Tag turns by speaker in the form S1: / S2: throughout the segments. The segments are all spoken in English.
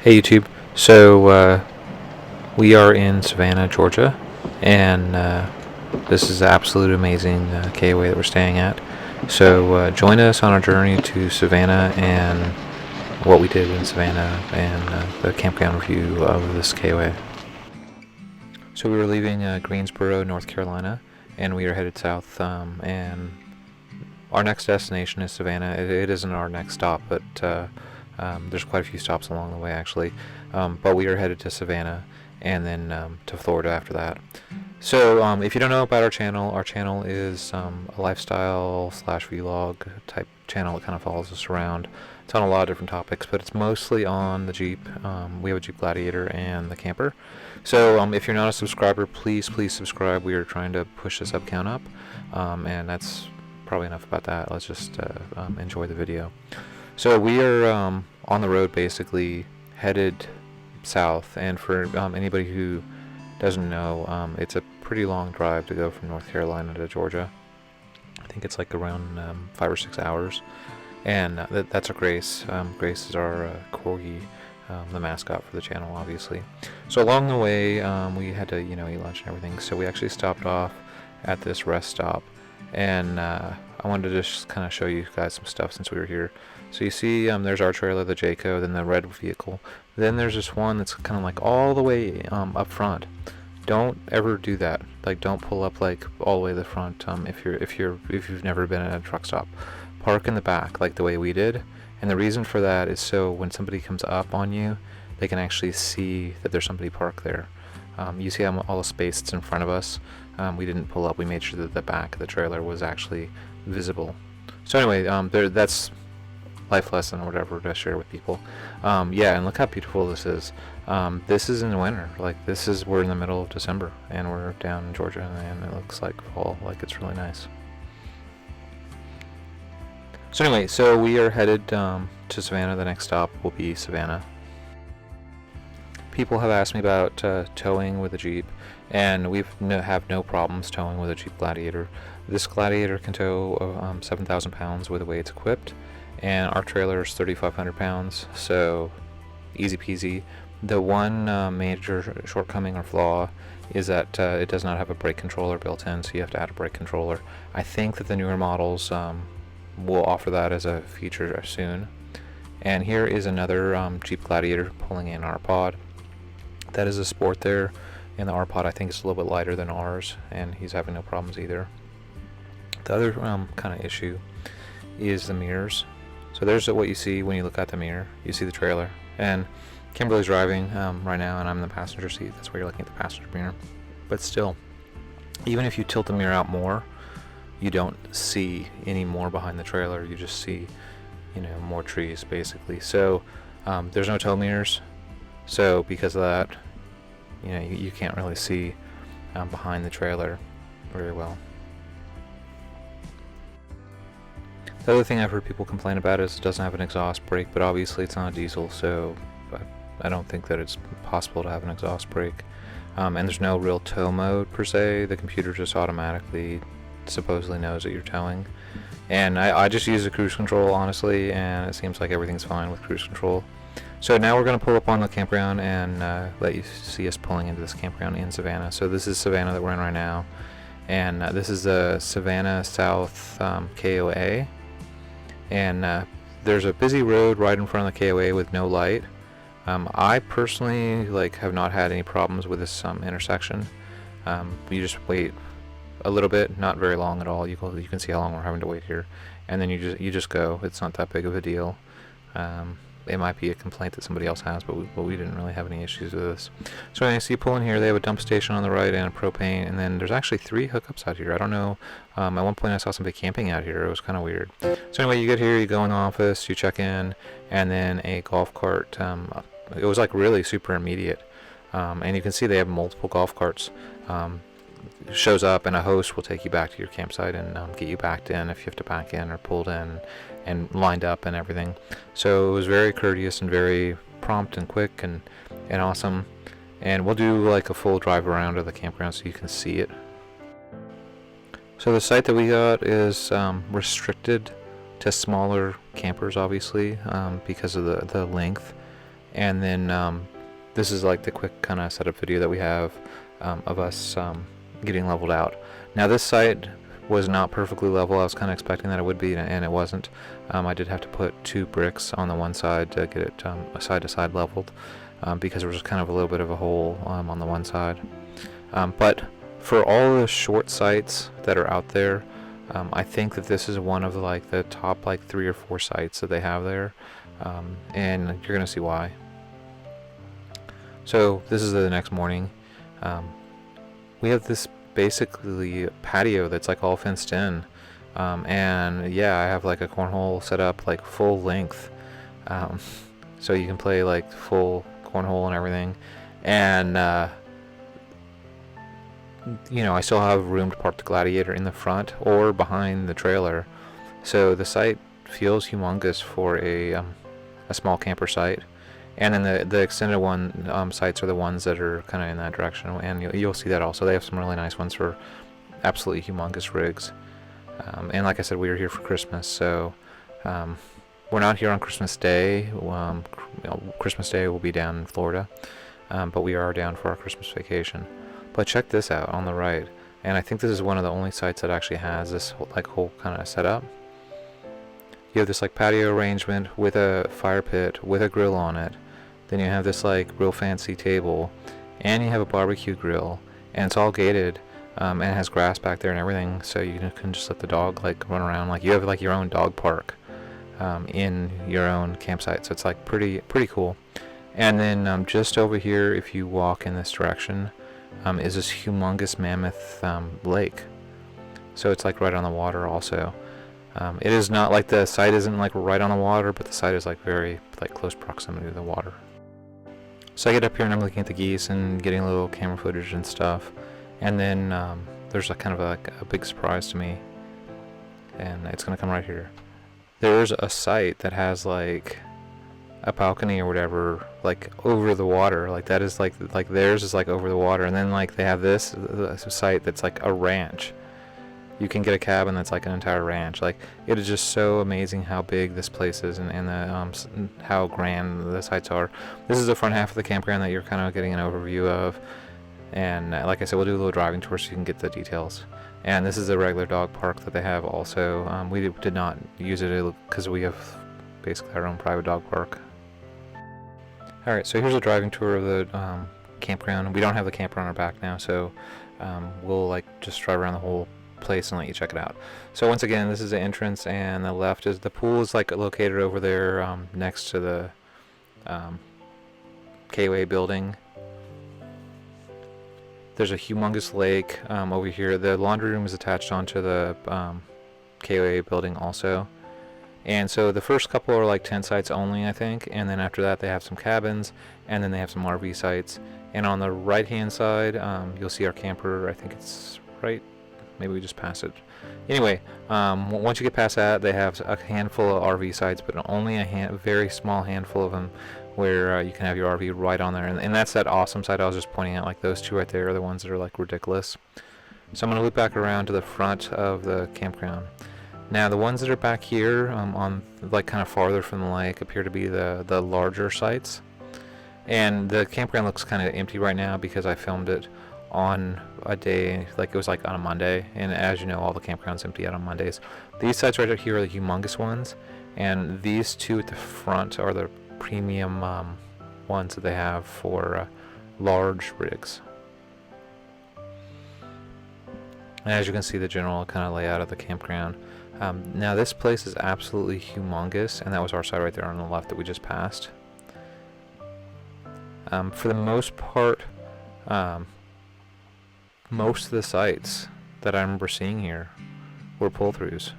S1: Hey YouTube, so we are in Savannah, Georgia, and this is absolute amazing KOA that we're staying at. So join us on our journey to Savannah and what we did in Savannah and the campground review of this KOA. So we were leaving Greensboro, North Carolina, and we are headed south, and our next destination is Savannah. It isn't our next stop, but there's quite a few stops along the way actually, but we are headed to Savannah and then to Florida after that. So if you don't know about our channel is a lifestyle slash vlog type channel that kind of follows us around. It's on a lot of different topics, but it's mostly on the Jeep. We have a Jeep Gladiator and the camper. So if you're not a subscriber, please subscribe. We are trying to push the sub count up, and that's probably enough about that. Let's just enjoy the video. So we are on the road basically headed south, and for anybody who doesn't know, it's a pretty long drive to go from North Carolina to Georgia. I think it's like around 5 or 6 hours, and that's our Grace. Grace is our Corgi, the mascot for the channel, obviously. So along the way, we had to eat lunch and everything, so we actually stopped off at this rest stop, and I wanted to just kind of show you guys some stuff since we were here. So you see there's our trailer, the Jayco, then the red vehicle. Then there's this one that's kind of like all the way up front. Don't ever do that. Like, don't pull up like all the way to the front if you've never been at a truck stop. Park in the back like the way we did. And the reason for that is so when somebody comes up on you, they can actually see that there's somebody parked there. You see all the space that's in front of us. We didn't pull up. We made sure that the back of the trailer was actually visible. So anyway, that's life lesson or whatever to share with people. Yeah, and look how beautiful this is. This is in the winter. Like, we're in the middle of December and we're down in Georgia, and it looks like fall. Like, it's really nice. So anyway, so we are headed to Savannah. The next stop will be Savannah. People have asked me about towing with a Jeep, and we have no problems towing with a Jeep Gladiator. This Gladiator can tow 7,000 pounds with the way it's equipped, and our trailer is 3,500 pounds, so easy peasy. The one major shortcoming or flaw is that it does not have a brake controller built in, so you have to add a brake controller. I think that the newer models will offer that as a feature soon. And here is another Jeep Gladiator pulling in our pod. That is a Sport there, and the R pod I think is a little bit lighter than ours, and he's having no problems either. The other kind of issue is the mirrors. So there's what you see when you look out the mirror. You see the trailer, and Kimberly's driving right now, and I'm in the passenger seat. That's why you're looking at the passenger mirror. But still, even if you tilt the mirror out more, you don't see any more behind the trailer. You just see, more trees basically. So there's no tow mirrors. So because of that, you can't really see behind the trailer very well. The other thing I've heard people complain about is it doesn't have an exhaust brake, but obviously it's not a diesel, so I don't think that it's possible to have an exhaust brake. And there's no real tow mode per se. The computer just automatically supposedly knows that you're towing. And I just use the cruise control, honestly, and it seems like everything's fine with cruise control. So now we're going to pull up on the campground and let you see us pulling into this campground in Savannah. So this is Savannah that we're in right now, and this is the Savannah South KOA. And there's a busy road right in front of the KOA with no light. I personally have not had any problems with this intersection. You just wait a little bit, not very long at all. You can see how long we're having to wait here, and then you just go. It's not that big of a deal. It might be a complaint that somebody else has, but we didn't really have any issues with this. So I see pulling here, they have a dump station on the right and a propane, and then there's actually 3 hookups out here. I don't know, at one point I saw somebody camping out here. It was kind of weird. So anyway, you get here, you go in the office, you check in, and then a golf cart. It was really super immediate, and you can see they have multiple golf carts. Shows up, and a host will take you back to your campsite and get you backed in if you have to back in or pulled in and lined up and everything. So it was very courteous and very prompt and quick and awesome. And we'll do a full drive around of the campground so you can see it. So the site that we got is restricted to smaller campers, obviously, because of the length. And then this is like the quick kind of setup video that we have of us getting leveled out. Now this site was not perfectly level. I was kind of expecting that it would be, and it wasn't. I did have to put 2 bricks on the one side to get it side to side leveled, because there was kind of a little bit of a hole on the one side. But for all the short sites that are out there, I think that this is one of like the top like 3 or 4 sites that they have there, and you're gonna see why. So this is the next morning. We have this basically patio that's like all fenced in, and yeah, I have like a cornhole set up like full length, so you can play like full cornhole and everything. And you know, I still have room to park the Gladiator in the front or behind the trailer, so the site feels humongous for a small camper site. And then the extended one sites are the ones that are kind of in that direction, and you'll see that also. They have some really nice ones for absolutely humongous rigs. And like I said, we are here for Christmas, so we're not here on Christmas Day. Christmas Day will be down in Florida, but we are down for our Christmas vacation. But check this out on the right, and I think this is one of the only sites that actually has this whole kind of setup. You have this like patio arrangement with a fire pit with a grill on it. Then you have this like real fancy table, and you have a barbecue grill, and it's all gated, and it has grass back there and everything, so you can just let the dog like run around. Like you have like your own dog park in your own campsite, so it's like pretty cool. And then just over here, if you walk in this direction, is this humongous mammoth lake. So it's like right on the water also. It is not like the site isn't like right on the water, but the site is like very like close proximity to the water. So I get up here and I'm looking at the geese and getting a little camera footage and stuff, and then there's a kind of like a big surprise to me, and it's gonna come right here. There's a site that has like a balcony or whatever like over the water. Like that is like theirs is like over the water, and then like they have this site that's like a ranch. You can get a cabin that's like an entire ranch. Like it is just so amazing how big this place is, and how grand the sites are. This is the front half of the campground that you're kind of getting an overview of, and like I said, we'll do a little driving tour so you can get the details. And this is a regular dog park that they have also. We did not use it because we have basically our own private dog park. Alright, so here's a driving tour of the campground. We don't have the camper on our back now, so we'll like just drive around the whole place and let you check it out. So once again, this is the entrance, and the left is the pool is like located over there next to the KOA building. There's a humongous lake over here. The laundry room is attached onto the KOA building also. And so the first couple are like tent sites only, I think, and then after that they have some cabins, and then they have some RV sites. And on the right hand side, you'll see our camper. I think it's right, maybe we just passed it. Anyway, once you get past that, they have a handful of RV sites, but only a very small handful of them where you can have your RV right on there. And that's that awesome site I was just pointing out. Like those two right there are the ones that are like ridiculous. So I'm going to loop back around to the front of the campground. Now the ones that are back here on like kind of farther from the lake appear to be the larger sites, and the campground looks kind of empty right now because I filmed it on a day like it was like on a Monday, and as you know, all the campgrounds empty out on Mondays. These sites right here are the humongous ones, and these two at the front are the premium ones that they have for large rigs. And as you can see, the general kind of layout of the campground. Now this place is absolutely humongous, and that was our side right there on the left that we just passed. For the most part, most of the sites that I remember seeing here were pull-throughs.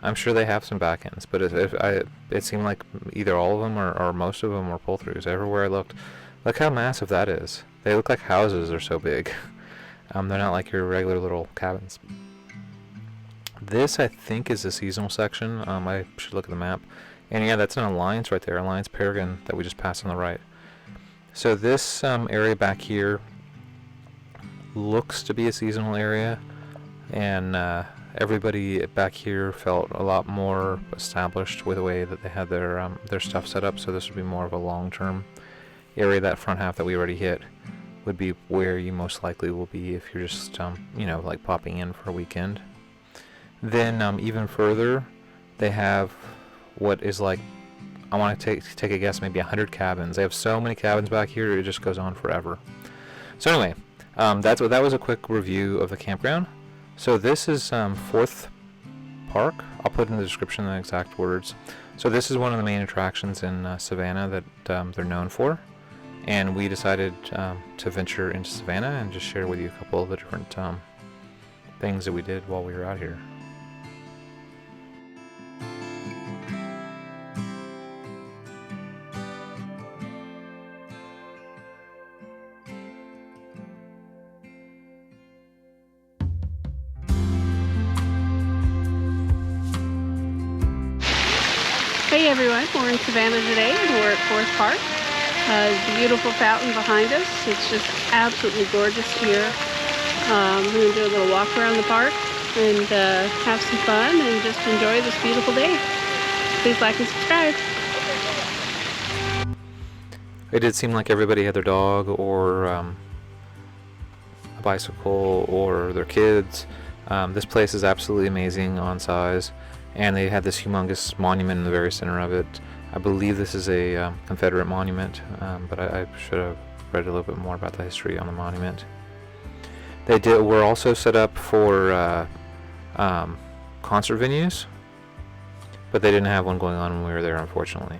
S1: I'm sure they have some back ends, but it seemed like either all of them or most of them were pull-throughs. Everywhere I looked, look how massive that is. They look like houses, they're so big. They're not like your regular little cabins. This, I think, is the seasonal section. I should look at the map. And yeah, that's an Alliance right there, Alliance Peregrine, that we just passed on the right. So this area back here looks to be a seasonal area, and everybody back here felt a lot more established with the way that they had their stuff set up. So this would be more of a long-term area. That front half that we already hit would be where you most likely will be if you're just like popping in for a weekend. Then even further, they have what is like, I want to take a guess, maybe 100 cabins. They have so many cabins back here, it just goes on forever. So anyway, that was a quick review of the campground. So this is Forsyth Park. I'll put in the description the exact words. So this is one of the main attractions in Savannah that they're known for. And we decided to venture into Savannah and just share with you a couple of the different things that we did while we were out here.
S2: Hey everyone, we're in Savannah today. We're at Forsyth Park. Beautiful fountain behind us. It's just absolutely gorgeous here. We're going to do a little walk around the park and have some fun and just enjoy this beautiful day. Please like and subscribe.
S1: It did seem like everybody had their dog or a bicycle or their kids. This place is absolutely amazing on size. And they had this humongous monument in the very center of it. I believe this is a Confederate monument, but I should have read a little bit more about the history on the monument. They were also set up for concert venues, but they didn't have one going on when we were there, unfortunately.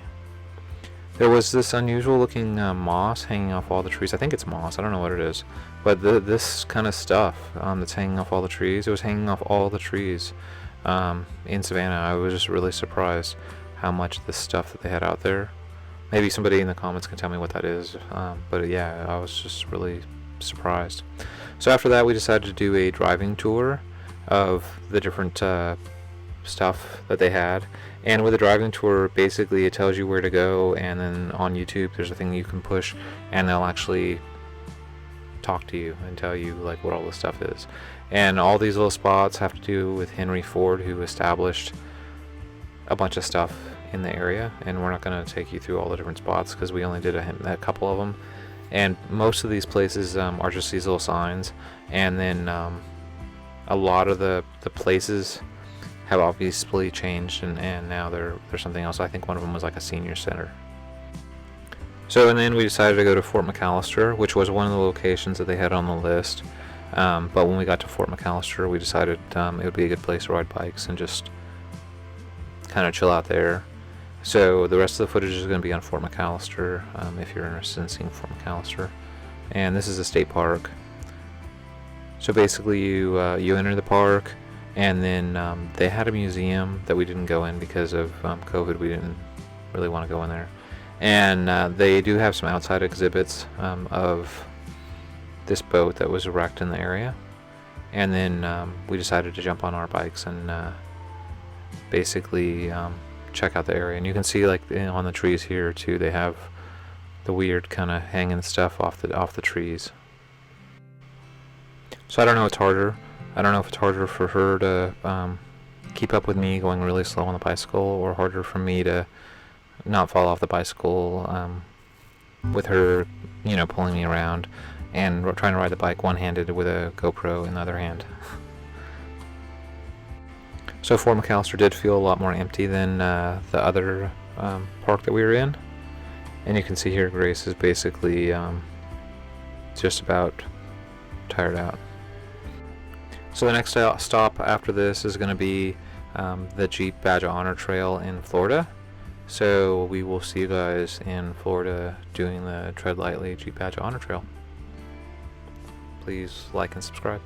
S1: There was this unusual looking moss hanging off all the trees. I think it's moss, I don't know what it is. But this kind of stuff that's hanging off all the trees, it was hanging off all the trees. In Savannah. I was just really surprised how much of the stuff that they had out there. Maybe somebody in the comments can tell me what that is, but yeah, I was just really surprised. So after that, we decided to do a driving tour of the different stuff that they had. And with a driving tour, basically it tells you where to go, and then on YouTube there's a thing you can push and they'll actually talk to you and tell you like what all the stuff is. And all these little spots have to do with Henry Ford, who established a bunch of stuff in the area, and we're not going to take you through all the different spots because we only did a couple of them. And most of these places are just these little signs, and then a lot of the places have obviously changed, and now they're something else. I think one of them was like a senior center. So, and then we decided to go to Fort McAllister, which was one of the locations that they had on the list. But when we got to Fort McAllister, we decided it would be a good place to ride bikes and just kind of chill out there. So the rest of the footage is going to be on Fort McAllister, if you're interested in seeing Fort McAllister. And this is a state park. So basically you enter the park, and then they had a museum that we didn't go in because of COVID. We didn't really want to go in there. And they do have some outside exhibits of this boat that was wrecked in the area. And then we decided to jump on our bikes and basically check out the area. And you can see like on the trees here too, they have the weird kind of hanging stuff off the trees. So I don't know what's harder. I don't know if it's harder for her to keep up with me going really slow on the bicycle, or harder for me to not fall off the bicycle with her, pulling me around and trying to ride the bike one-handed with a GoPro in the other hand. So Fort McAllister did feel a lot more empty than the other park that we were in. And you can see here Grace is basically just about tired out. So the next stop after this is going to be the Jeep Badge of Honor Trail in Florida. So we will see you guys in Florida doing the Tread Lightly Jeep Badge of Honor Trail. Please like and subscribe.